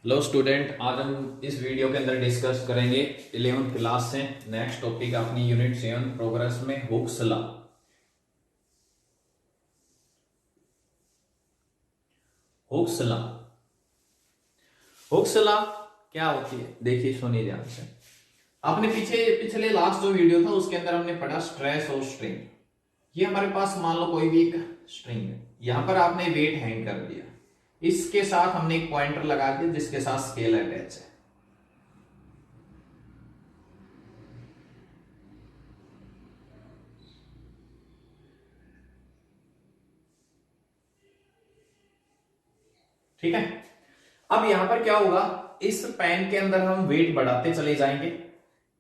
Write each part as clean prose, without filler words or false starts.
Hello student, आज हम इस वीडियो के अंदर डिस्कस करेंगे 11th क्लास से नेक्स्ट टॉपिक अपनी यूनिट 7 प्रोग्रेस में Hooke's law. Hooke's law Hooke's law क्या होती है, देखिए सुनिए ध्यान से। आपने पिछले लास्ट जो वीडियो था उसके अंदर हमने पढ़ा स्ट्रेस और स्ट्रेन। ये हमारे पास मान लो कोई भी एक स्ट्रिंग है, यहां पर आपने वेट हैंग कर दिया, इसके साथ हमने एक पॉइंटर लगा दिया जिसके साथ स्केल अटैच है। ठीक है, अब यहां पर क्या होगा, इस पेन के अंदर हम वेट बढ़ाते चले जाएंगे।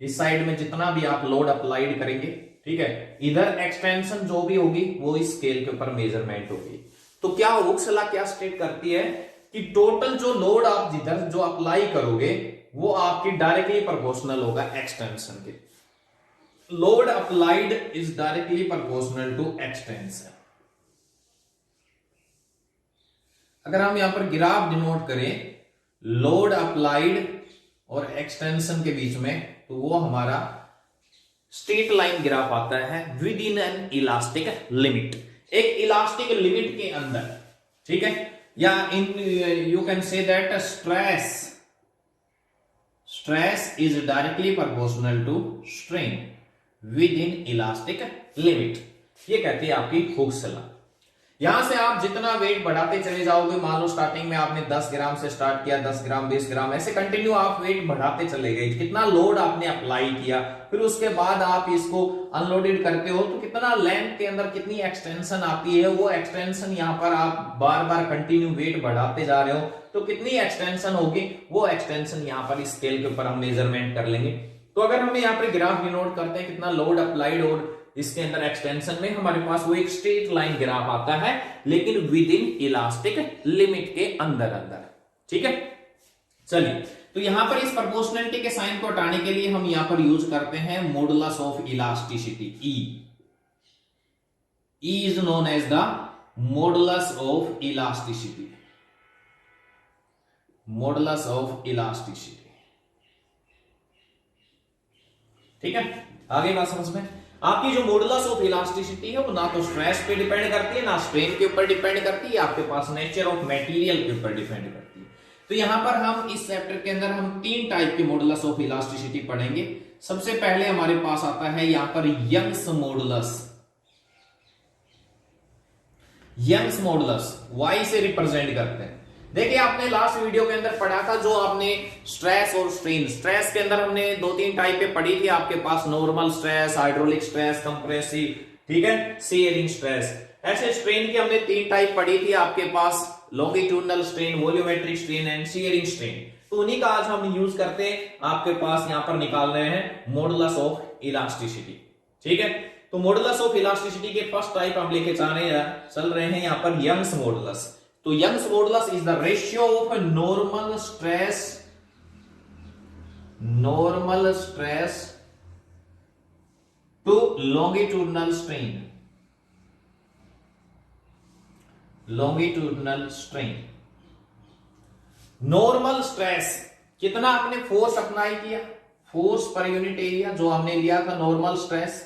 इस साइड में जितना भी आप लोड अप्लाइड करेंगे, ठीक है, इधर एक्सटेंशन जो भी होगी वो इस स्केल के ऊपर मेजरमेंट होगी। तो क्या हुक्स लॉ क्या स्टेट करती है कि टोटल जो लोड आप जिधर जो अप्लाई करोगे वो आपकी डायरेक्टली प्रोपोर्शनल होगा एक्सटेंशन के। Load applied is directly proportional to extension. अगर हम यहां पर ग्राफ डिनोट करें लोड अप्लाइड और एक्सटेंशन के बीच में, तो वो हमारा स्ट्रेट लाइन ग्राफ आता है within an elastic limit, एक इलास्टिक लिमिट के अंदर। ठीक है, या in you can say that stress is directly proportional to strain within elastic limit. ये कहती है आपकी हुक्स लॉ। यहां से आप जितना वेट बढ़ाते चले जाओगे, मान लो स्टार्टिंग में आपने 10 ग्राम से स्टार्ट किया, 10 ग्राम 20 ग्राम ऐसे कंटिन्यू आप वेट बढ़ाते चले गए, कितना लोड आपने अप्लाई किया, फिर उसके बाद आप इसको अनलोडेड करते हो तो कितना लेंथ के अंदर कितनी एक्सटेंशन आती है, वो एक्सटेंशन यहां पर आप बार बार कंटिन्यू वेट बढ़ाते जा रहे हो तो कितनी एक्सटेंशन होगी, वो एक्सटेंशन यहां पर स्केल के ऊपर हम मेजरमेंट कर लेंगे। तो अगर हम यहाँ पर ग्राफ डिनोट करते हैं कितना लोड अप्लाइड और इसके अंदर एक्सटेंशन में, हमारे पास वो एक स्ट्रेट लाइन ग्राफ आता है लेकिन विद इन इलास्टिक लिमिट के अंदर अंदर। ठीक है, चलिए, तो यहां पर इस प्रोपोर्शनलिटी के साइन को हटाने के लिए हम यहां पर यूज करते हैं modulus of elasticity. E is known as the modulus of elasticity. Modulus of elasticity. ठीक है, आगे बात समझ में। आपकी जो मॉडुलस ऑफ इलास्टिसिटी है वो ना तो स्ट्रेस पे डिपेंड करती है ना स्ट्रेन के ऊपर डिपेंड करती है, आपके पास नेचर ऑफ मटेरियल के ऊपर डिपेंड करती है। तो यहां पर हम इस चैप्टर के अंदर हम 3 टाइप के मॉडुलस ऑफ इलास्टिसिटी पढ़ेंगे। सबसे पहले हमारे पास आता है यहां पर Young's modulus. Young's modulus Y से रिप्रेजेंट करते हैं। देखिए, आपने लास्ट वीडियो के अंदर पढ़ा था जो आपने स्ट्रेस और स्ट्रेन, स्ट्रेस के अंदर हमने 2-3 टाइप पे पढ़ी थी, आपके पास normal stress, hydraulic stress, compressive, ठीक है, शियरिंग स्ट्रेस। ऐसे स्ट्रेन की हमने 3 टाइप पढ़ी थी, आपके पास longitudinal strain, volumetric strain and shearing strain. तो उन्हीं का आज हम यूज करते हैं, आपके पास यहां पर निकाल रहे हैं मॉडुलस ऑफ इलास्टिसिटी। ठीक है, तो मॉडुलस ऑफ इलास्टिसिटी के फर्स्ट टाइप हम लेके चल रहे हैं यहां पर यंग्स मॉडुलस। तो Young's modulus is the ratio of normal stress to longitudinal strain. Longitudinal strain, normal stress कितना आपने फोर्स अप्लाई किया, फोर्स पर यूनिट एरिया जो हमने लिया था नॉर्मल स्ट्रेस,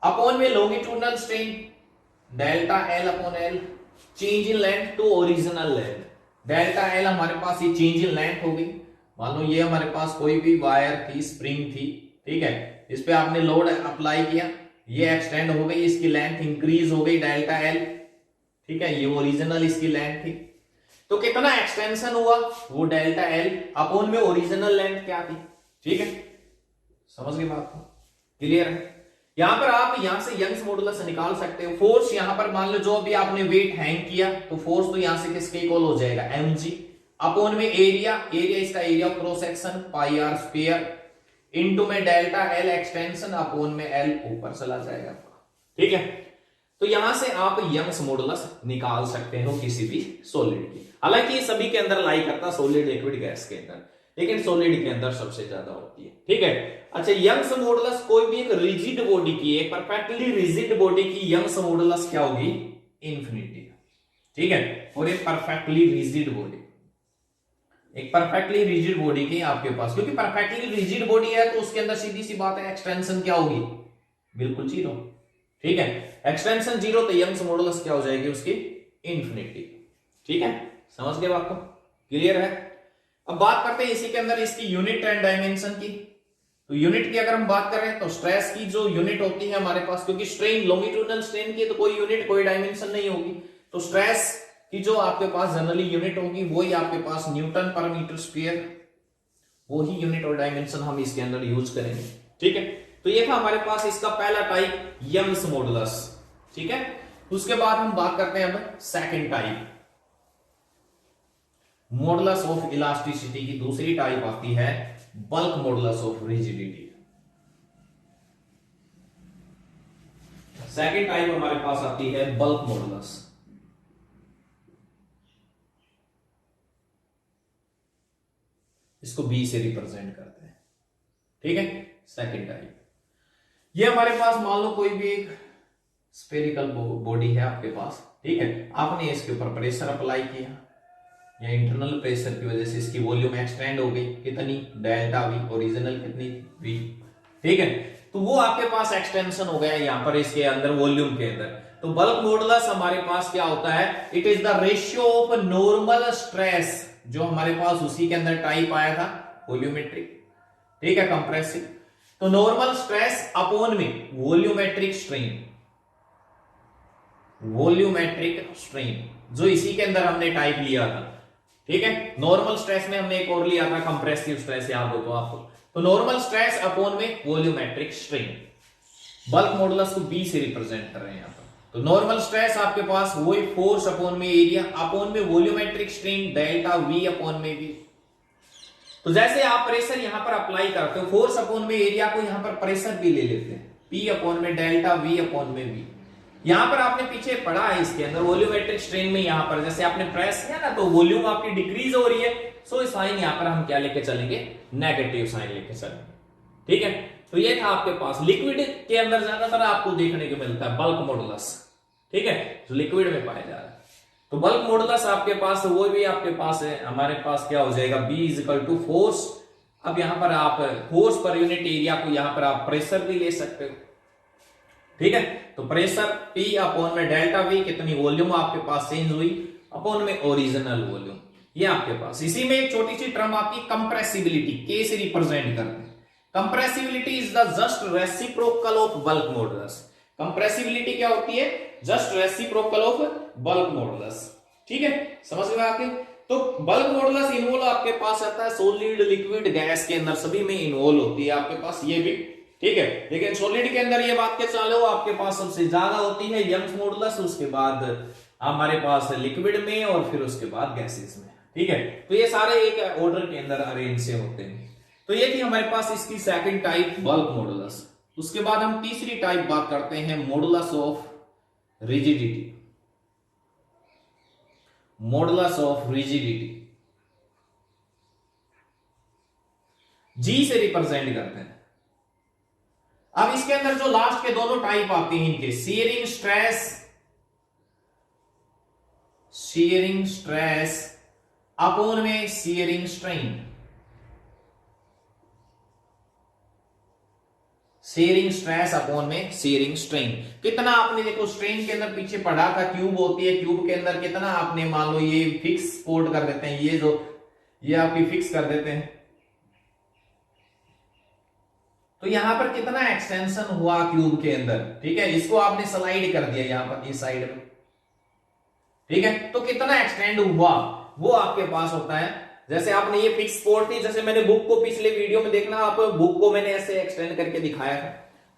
अपॉन में longitudinal strain delta L upon L, change in length to original length. Delta L हमारे पास ये चेंज इन लेंथ होगी। मान लो ये हमारे पास कोई भी वायर थी, स्प्रिंग थी, ठीक है, इस पे आपने लोड अप्लाई किया, ये एक्सटेंड हो गई, इसकी लेंथ इंक्रीज हो गई डेल्टा एल, ठीक है, ये ओरिजिनल इसकी लेंथ थी। तो कितना एक्सटेंशन हुआ, वो डेल्टा एल अपॉन में ओरिजिनल लेंथ क्या थी। ठीक है, समझ गए बात को, क्लियर है। यहां पर आप यहां से यंग्स मॉडुलस निकाल सकते हो। फोर्स यहां पर मान लो जो भी आपने वेट हैंग किया, तो फोर्स तो यहां से किसके इक्वल हो जाएगा, mg अपॉन में एरिया, एरिया इसका area of cross section pi r square into में डेल्टा एल एक्सटेंशन अपॉन में एल ऊपर चला जाएगा। ठीक है, तो यहां से आप यंग्स मॉडुलस निकाल सकते हो किसी भी सॉलिड की। हालांकि ये सभी के अंदर लाई करता सॉलिड, लिक्विड, गैस के अंदर, लेकिन सॉलिड के अंदर सबसे ज्यादा होती है। ठीक है, अच्छा, यंग्स मॉडुलस कोई भी एक रिजिड बॉडी की, एक परफेक्टली रिजिड बॉडी की यंग्स मॉडुलस क्या होगी, इंफिनिटी। ठीक है, और एक परफेक्टली रिजिड बॉडी एक परफेक्टली रिजिड बॉडी की आपके पास, क्योंकि परफेक्टली रिजिड बॉडी है तो उसके अंदर सीधी सी बात है एक्सटेंशन क्या होगी, बिल्कुल जीरो। ठीक है, एक्सटेंशन जीरो तो यंग्स मॉडुलस क्या हो जाएगी उसकी, इंफिनिटी। ठीक है, समझ गए बात को, क्लियर है। अब बात करते हैं इसी के अंदर इसकी यूनिट एंड डायमेंशन की। तो यूनिट की अगर हम बात करें तो स्ट्रेस की जो यूनिट होती है हमारे पास, क्योंकि स्ट्रेन लॉन्गिट्यूडनल स्ट्रेन की तो कोई यूनिट कोई डायमेंशन नहीं होगी, तो स्ट्रेस की जो आपके पास जनरली यूनिट होगी वही आपके पास न्यूटन पर मीटर स्क्वायर, वही यूनिट और डायमेंशन हम इसके अंदर यूज करेंगे। ठीक है, तो ये था हमारे पास इसका पहला टाइप यंग्स मॉडुलस। ठीक है, उसके बाद हम बात करते हैं अब second type modulus of elasticity की। दूसरी टाइप आती है bulk modulus of rigidity. Second type हमारे पास आती है बल्क मॉडुलस। इसको बी से रिप्रेजेंट करते हैं। ठीक है, सेकंड टाइप ये हमारे पास मान लो कोई भी एक स्फेरिकल बॉडी है आपके पास। ठीक है, आपने इसके ऊपर प्रेशर अप्लाई किया या इंटरनल प्रेशर की वजह से इसकी वॉल्यूम एक्सटेंड हो गई, कितनी, डेल्टा वी, ओरिजिनल कितनी, वी। ठीक है, तो वो आपके पास एक्सटेंशन हो गया यहां पर इसके अंदर वॉल्यूम के अंदर। तो बल्क मॉडुलस हमारे पास क्या होता है, it is the ratio of normal stress, जो हमारे पास उसी के अंदर टाइप आया था वॉल्यूमेट्रिक। ठीक है, कंप्रेसिव, तो नॉर्मल स्ट्रेस अपॉन में वॉल्यूमेट्रिक स्ट्रेन, वॉल्यूमेट्रिक स्ट्रेन जो इसी के अंदर हमने टाइप लिया था। ठीक है, नॉर्मल स्ट्रेस में हमने एक और लिया था कंप्रेसिव स्ट्रेस, याद हो तो आपको। तो नॉर्मल स्ट्रेस अपॉन में वॉल्यूमेट्रिक स्ट्रेन, बल्क मॉडुलस को बी से रिप्रेजेंट कर रहे हैं यहां पर। तो नॉर्मल स्ट्रेस आपके पास वही फोर्स अपॉन में एरिया अपॉन में volumetric strain delta we upon में वी। तो जैसे आप प्रेशर यहां पर अप्लाई करते हो, फोर्स अपॉन में एरिया को यहां पर प्रेशर भी ले लेते हैं, पी अपॉन में डेल्टा वी अपॉन में वी। यहां पर आपने पीछे पढ़ा है इसके अंदर वॉल्यूमेट्रिक स्ट्रेन में, यहां पर जैसे आपने प्रेस किया ना तो वॉल्यूम आपकी डिक्रीज हो रही है, सो साइन यहां पर हम क्या लेके चलेंगे, नेगेटिव साइन लेके चलेंगे। ठीक है, तो ये था आपके पास। लिक्विड के अंदर ज्यादातर आपको देखने को मिलता है बल्क मॉडुलस। ठीक है, जो लिक्विड में पाया जा रहा है। तो बल्क मॉडुलस आपके पास वो भी आपके पास है, हमारे पास क्या हो जाएगा, B is equal to force. अब यहां पर आप फोर्स पर यूनिट एरिया को यहां पर आप प्रेशर भी ले सकते हो। ठीक है, तो प्रेशर P अपॉन में डेल्टा V, कितनी वॉल्यूम आपके पास चेंज हुई, अपॉन में ओरिजिनल वॉल्यूम, ये आपके पास। इसी में एक छोटी सी टर्म आपकी कंप्रेसिबिलिटी, K से रिप्रेजेंट करते हैं। Compressibility is the just reciprocal of bulk modulus. Compressibility क्या होती है, just reciprocal of bulk modulus. ठीक है, समझ में आके। तो बल्क मॉडुलस इन्वॉल्व आपके पास आता है सॉलिड, लिक्विड, गैस के अंदर सभी में इन्वॉल्व होती है आपके पास ये भी। ठीक है, लेकिन सॉलिड के अंदर ये बात के चालो आपके पास सबसे ज्यादा होती है यंग्स मॉडुलस, उसके बाद हमारे पास लिक्विड में और फिर उसके बाद गैसेस में। ठीक है, तो ये सारे एक ऑर्डर के अंदर अरेंज से होते हैं। तो ये थी हमारे पास इसकी सेकंड टाइप बल्क मॉडुलस। उसके बाद हम तीसरी टाइप बात करते हैं modulus of rigidity. Modulus of rigidity G से रिप्रेजेंट करते हैं। अब इसके अंदर जो लास्ट के दोनों टाइप आते हैं इनके, shearing stress, shearing stress upon में shearing strain, shearing stress upon में शियरिंग स्ट्रेन। कितना आपने देखो स्ट्रेन के अंदर पीछे पढ़ा था, क्यूब होती है, क्यूब के अंदर कितना आपने मान लो ये फिक्स सपोर्ट कर देते हैं, ये जो ये आपकी फिक्स कर देते हैं, तो यहां पर कितना एक्सटेंशन हुआ क्यूब के अंदर। ठीक है, इसको आपने स्लाइड कर दिया यहां पर इस साइड में। ठीक है, तो कितना एक्सटेंड हुआ वो आपके पास होता है। जैसे आपने ये फिक्स सपोर्ट थी, जैसे मैंने बुक को पिछले वीडियो में देखना, आप बुक को मैंने ऐसे एक्सटेंड करके दिखाया था,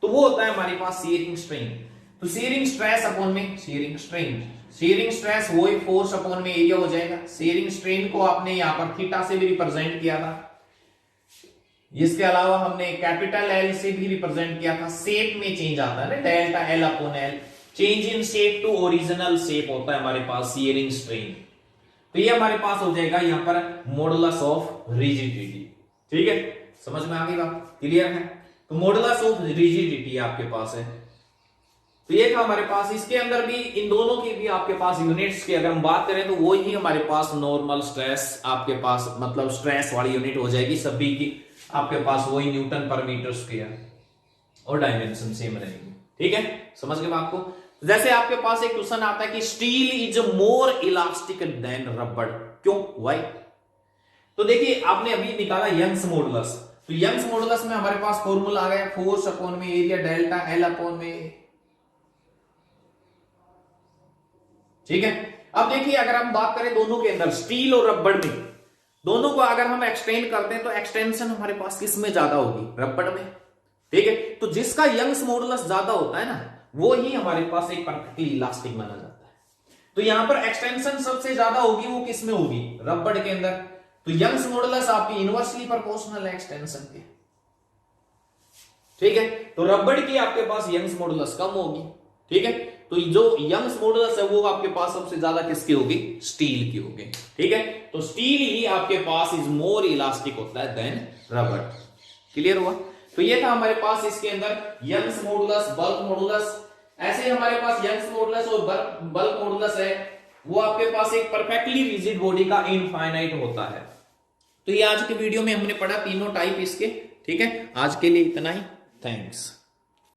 तो वो होता है हमारे पास शियरिंग स्ट्रेन। तो शियरिंग स्ट्रेस अपॉन में शियरिंग स्ट्रेन, शियरिंग स्ट्रेस वही फोर्स अपॉन में एरिया हो जाएगा। शियरिंग स्ट्रेन को आपने यहां पर थीटा से भी रिप्रेजेंट किया था, इसके अलावा हमने कैपिटल एल से भी रिप्रेजेंट किया था। शेप में चेंज आता है ना, delta L upon L, change in shape to original shape होता है हमारे पास शियरिंग स्ट्रेन। तो ये हमारे पास हो जाएगा यहां पर मॉडुलस ऑफ रिजिडिटी। ठीक है, समझ में आ गई बात, क्लियर है। तो मॉडुलस ऑफ रिजिडिटी आपके पास है। तो ये था हमारे पास। इसके अंदर भी इन दोनों की भी आपके पास यूनिट्स की अगर हम बात करें तो वो ही हमारे पास नॉर्मल स्ट्रेस आपके पास मतलब स्ट्रेस वाली यूनिट हो जाएगी सभी की, आपके पास वही न्यूटन पर मीटर स्क्वायर और डायमेंशन सेम रहेगी। ठीक है, समझ गए बात को। जैसे आपके पास एक क्वेश्चन आता है कि steel is more elastic than rubber, क्यों, व्हाई? तो देखिए आपने अभी निकाला यंग्स मॉडुलस, तो यंग्स मॉडुलस में हमारे पास फॉर्मूला आ गया फोर्स अपॉन में एरिया डेल्टा एल अपॉन में। ठीक है, अब देखिए अगर हम बात करें दोनों के अंदर स्टील और रबड़ में, दोनों को अगर हम एक्सटेंड करते हैं तो एक्सटेंशन हमारे पास किस में ज्यादा होगी, रबड़ में। ठीक है, तो जिसका यंग्स मॉडुलस ज्यादा होता है ना वो ही हमारे पास एक परफेक्टली इलास्टिक माना जाता है। तो यहां पर एक्सटेंशन सबसे ज्यादा होगी वो किस में होगी, रबड़ के अंदर। तो यंग्स मॉडुलस आपकी इनवर्सली प्रोपोर्शनल है एक्सटेंशन के। ठीक है, तो रबड़ की आपके पास यंग्स मॉडुलस कम होगी। ठीक है, तो जो यंग्स मॉडुलस है वो आपके पास सबसे ज्यादा किसकी होगी, स्टील की होगी। ठीक है, तो स्टील ही आपके पास इज मोर इलास्टिक होता है देन रबड़। क्लियर हुआ? तो ये था हमारे पास इसके अंदर यंग्स मॉडुलस, बल्क मॉडुलस। ऐसे हमारे पास यंग्स मॉडुलस और बल्क मॉडुलस है वो आपके पास एक परफेक्टली रिजिड बॉडी का इनफाइनाइट होता है। तो ये आज के वीडियो में हमने पढ़ा तीनों टाइप इसके। ठीक है, आज के लिए इतना ही, थैंक्स।